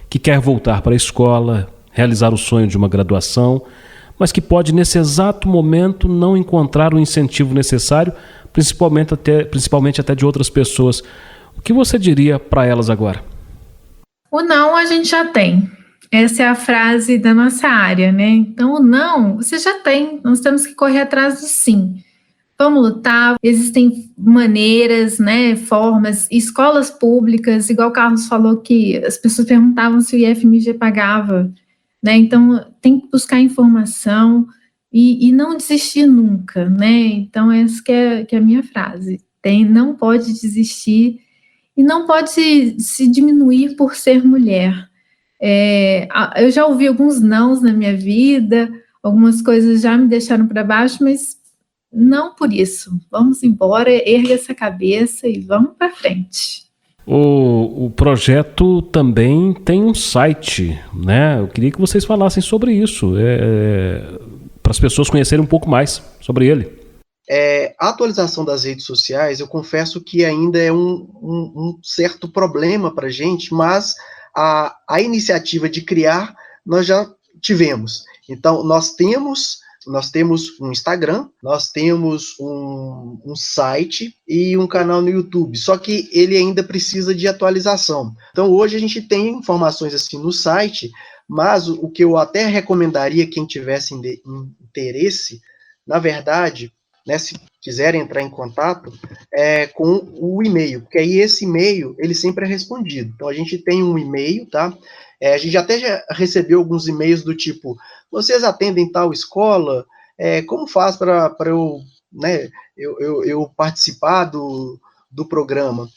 que quer voltar para a escola, realizar o sonho de uma graduação, mas que pode, nesse exato momento, não encontrar o incentivo necessário, principalmente até de outras pessoas. O que você diria para elas agora? O não a gente já tem. Essa é a frase da nossa área, né? Então, o não, você já tem. Nós temos que correr atrás do sim. Vamos lutar. Existem maneiras, né, formas, escolas públicas, igual o Carlos falou que as pessoas perguntavam se o IFMG pagava, né? Então, tem que buscar informação e não desistir nunca, né? Então, essa que é a minha frase. Não pode desistir e não pode se diminuir por ser mulher. Eu já ouvi alguns nãos na minha vida, algumas coisas já me deixaram para baixo, mas não por isso. Vamos embora, erga essa cabeça e vamos para frente. O projeto também tem um site, né? Eu queria que vocês falassem sobre isso, para as pessoas conhecerem um pouco mais sobre ele. A atualização das redes sociais, eu confesso que ainda é um certo problema para a gente, mas a iniciativa de criar, nós já tivemos. Então, nós temos um Instagram, nós temos um site e um canal no YouTube, só que ele ainda precisa de atualização. Então, hoje a gente tem informações assim no site, mas o que eu até recomendaria quem tivesse interesse, na verdade, né, se quiserem entrar em contato, com o e-mail, porque aí esse e-mail, ele sempre é respondido. Então, a gente tem um e-mail, tá? A gente até já recebeu alguns e-mails do tipo, vocês atendem tal escola? Como faz para eu, né, eu participar do programa?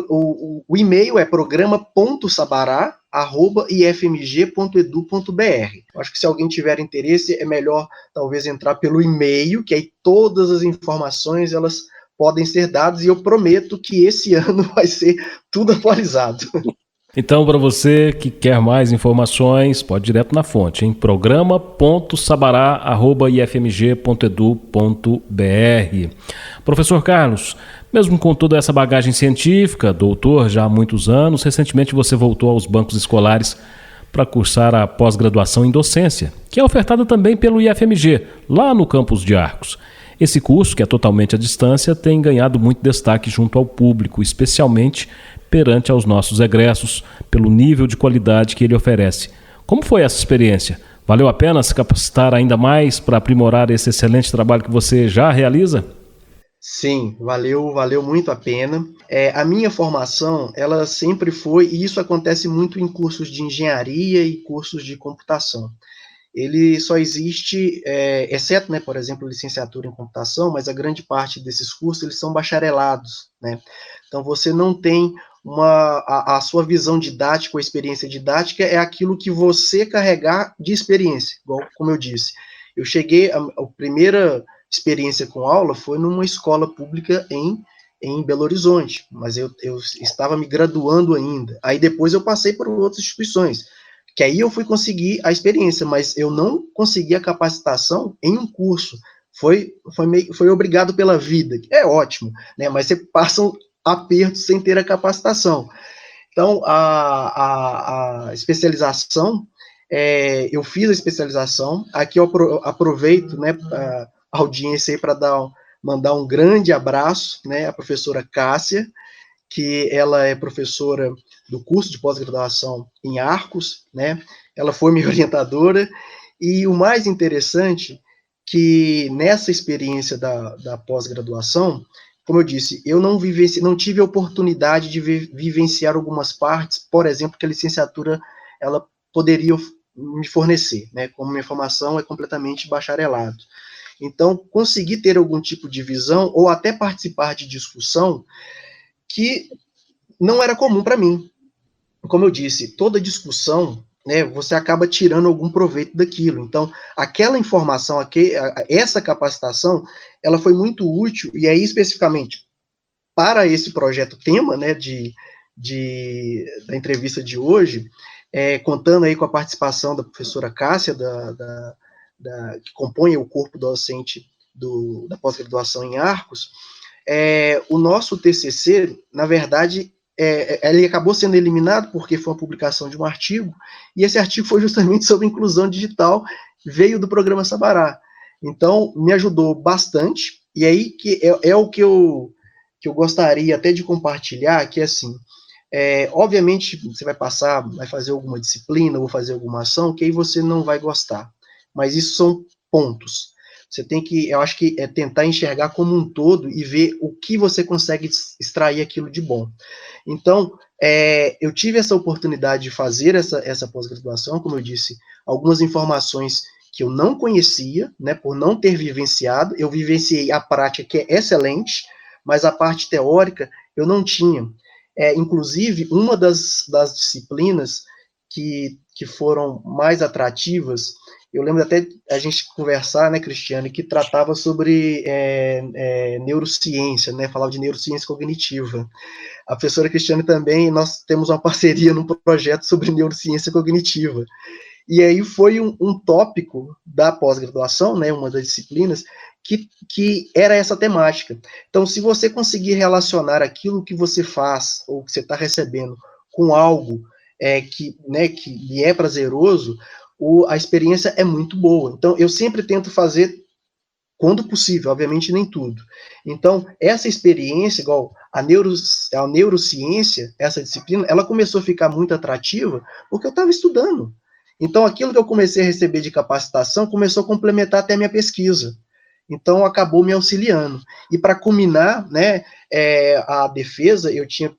O e-mail é programa.sabará@ifmg.edu.br. Acho que se alguém tiver interesse, é melhor talvez entrar pelo e-mail, que aí todas as informações elas podem ser dadas, e eu prometo que esse ano vai ser tudo atualizado. Então, para você que quer mais informações, pode ir direto na fonte, em programa.sabará@ifmg.edu.br. Professor Carlos, mesmo com toda essa bagagem científica, doutor já há muitos anos, recentemente você voltou aos bancos escolares para cursar a pós-graduação em docência, que é ofertada também pelo IFMG, lá no campus de Arcos. Esse curso, que é totalmente à distância, tem ganhado muito destaque junto ao público, especialmente perante aos nossos egressos, pelo nível de qualidade que ele oferece. Como foi essa experiência? Valeu a pena se capacitar ainda mais para aprimorar esse excelente trabalho que você já realiza? Sim, valeu muito a pena. A minha formação, ela sempre foi, e isso acontece muito em cursos de engenharia e cursos de computação. Ele só existe, exceto, né, por exemplo, licenciatura em computação, mas a grande parte desses cursos, eles são bacharelados, né? Então, você não tem a sua visão didática ou experiência didática é aquilo que você carregar de experiência, igual como eu disse. Eu cheguei, a primeira experiência com aula foi numa escola pública em Belo Horizonte, mas eu estava me graduando ainda. Aí depois eu passei por outras instituições, que aí eu fui conseguir a experiência, mas eu não consegui a capacitação em um curso. Foi obrigado pela vida, que é ótimo, né? Mas você passa um aperto sem ter a capacitação. Então, a especialização, eu fiz a especialização, aqui eu aproveito, né, a audiência aí para mandar um grande abraço, né, à professora Cássia, que ela é professora do curso de pós-graduação em Arcos, né? Ela foi minha orientadora, e o mais interessante que nessa experiência da pós-graduação, como eu disse, eu não tive a oportunidade de vivenciar algumas partes, por exemplo, que a licenciatura ela poderia me fornecer, né? Como minha formação é completamente bacharelado. Então, conseguir ter algum tipo de visão, ou até participar de discussão, que não era comum para mim. Como eu disse, toda discussão, né, você acaba tirando algum proveito daquilo. Então, aquela informação, essa capacitação, ela foi muito útil, e aí especificamente para esse projeto tema, né, da entrevista de hoje, contando aí com a participação da professora Cássia, que compõe o corpo docente da pós-graduação em Arcos. O nosso TCC, na verdade, ele acabou sendo eliminado porque foi uma publicação de um artigo, e esse artigo foi justamente sobre inclusão digital, veio do programa Sabará. Então, me ajudou bastante, e aí que é o que eu gostaria até de compartilhar, que é assim, obviamente, você vai fazer alguma disciplina, ou fazer alguma ação, que aí você não vai gostar, mas isso são pontos. Você tem que, eu acho que tentar enxergar como um todo e ver o que você consegue extrair aquilo de bom. Então, eu tive essa oportunidade de fazer essa pós-graduação, como eu disse, algumas informações que eu não conhecia, né, por não ter vivenciado. Eu vivenciei a prática, que é excelente, mas a parte teórica eu não tinha. Inclusive, uma das disciplinas que foram mais atrativas, eu lembro até a gente conversar, né, Cristiane, que tratava sobre neurociência, né, falava de neurociência cognitiva. A professora Cristiane também, nós temos uma parceria num projeto sobre neurociência cognitiva. E aí foi um tópico da pós-graduação, né, uma das disciplinas, que era essa temática. Então, se você conseguir relacionar aquilo que você faz, ou que você está recebendo, com algo que lhe é prazeroso, a experiência é muito boa. Então, eu sempre tento fazer quando possível, obviamente nem tudo. Então, essa experiência, igual a neurociência, essa disciplina, ela começou a ficar muito atrativa porque eu estava estudando. Então, aquilo que eu comecei a receber de capacitação começou a complementar até a minha pesquisa. então acabou me auxiliando. E para culminar, né, a defesa, eu tinha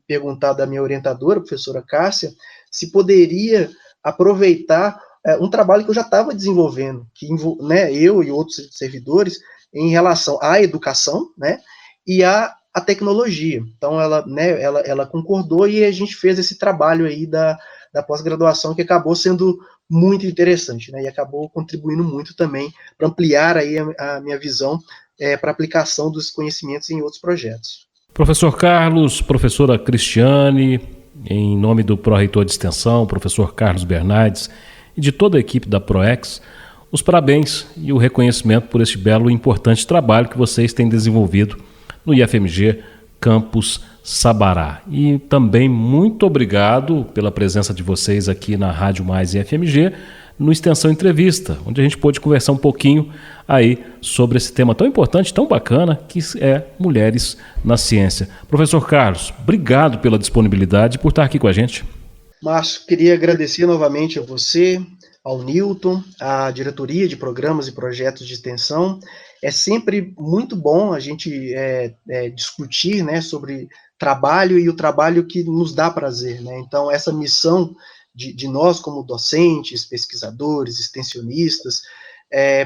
perguntado à minha orientadora, a professora Cássia, se poderia aproveitar um trabalho que eu já estava desenvolvendo, que, né, eu e outros servidores, em relação à educação, né, e à tecnologia. Então, ela concordou e a gente fez esse trabalho aí da pós-graduação, que acabou sendo muito interessante, né, e acabou contribuindo muito também para ampliar aí a minha visão para aplicação dos conhecimentos em outros projetos. Professor Carlos, professora Cristiane, em nome do pró-reitor de extensão, professor Carlos Bernardes, e de toda a equipe da ProEx, os parabéns e o reconhecimento por este belo e importante trabalho que vocês têm desenvolvido no IFMG Campus Sabará. E também muito obrigado pela presença de vocês aqui na Rádio Mais IFMG, no Extensão Entrevista, onde a gente pôde conversar um pouquinho aí sobre esse tema tão importante, tão bacana, que é mulheres na ciência. Professor Carlos, obrigado pela disponibilidade e por estar aqui com a gente. Márcio, queria agradecer novamente a você, ao Newton, à diretoria de programas e projetos de extensão. É sempre muito bom a gente discutir, né, sobre trabalho e o trabalho que nos dá prazer, né? Então, essa missão de nós como docentes, pesquisadores, extensionistas,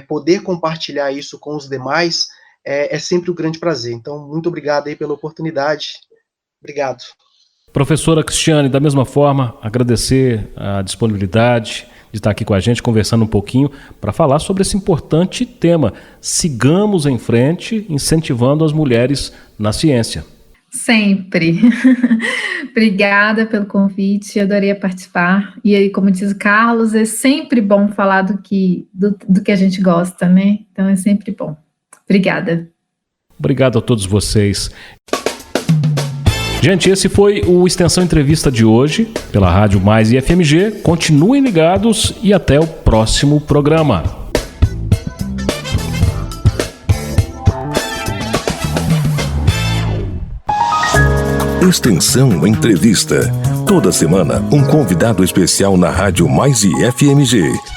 poder compartilhar isso com os demais é sempre um grande prazer. Então, muito obrigado aí pela oportunidade. Obrigado. Professora Cristiane, da mesma forma, agradecer a disponibilidade de estar aqui com a gente, conversando um pouquinho, para falar sobre esse importante tema. Sigamos em frente, incentivando as mulheres na ciência. Sempre. Obrigada pelo convite, adoraria participar. E aí, como diz o Carlos, é sempre bom falar do que a gente gosta, né? Então é sempre bom. Obrigada. Obrigado a todos vocês. Gente, esse foi o Extensão Entrevista de hoje, pela Rádio Mais IFMG. Continuem ligados e até o próximo programa. Extensão Entrevista. Toda semana, um convidado especial na Rádio Mais IFMG.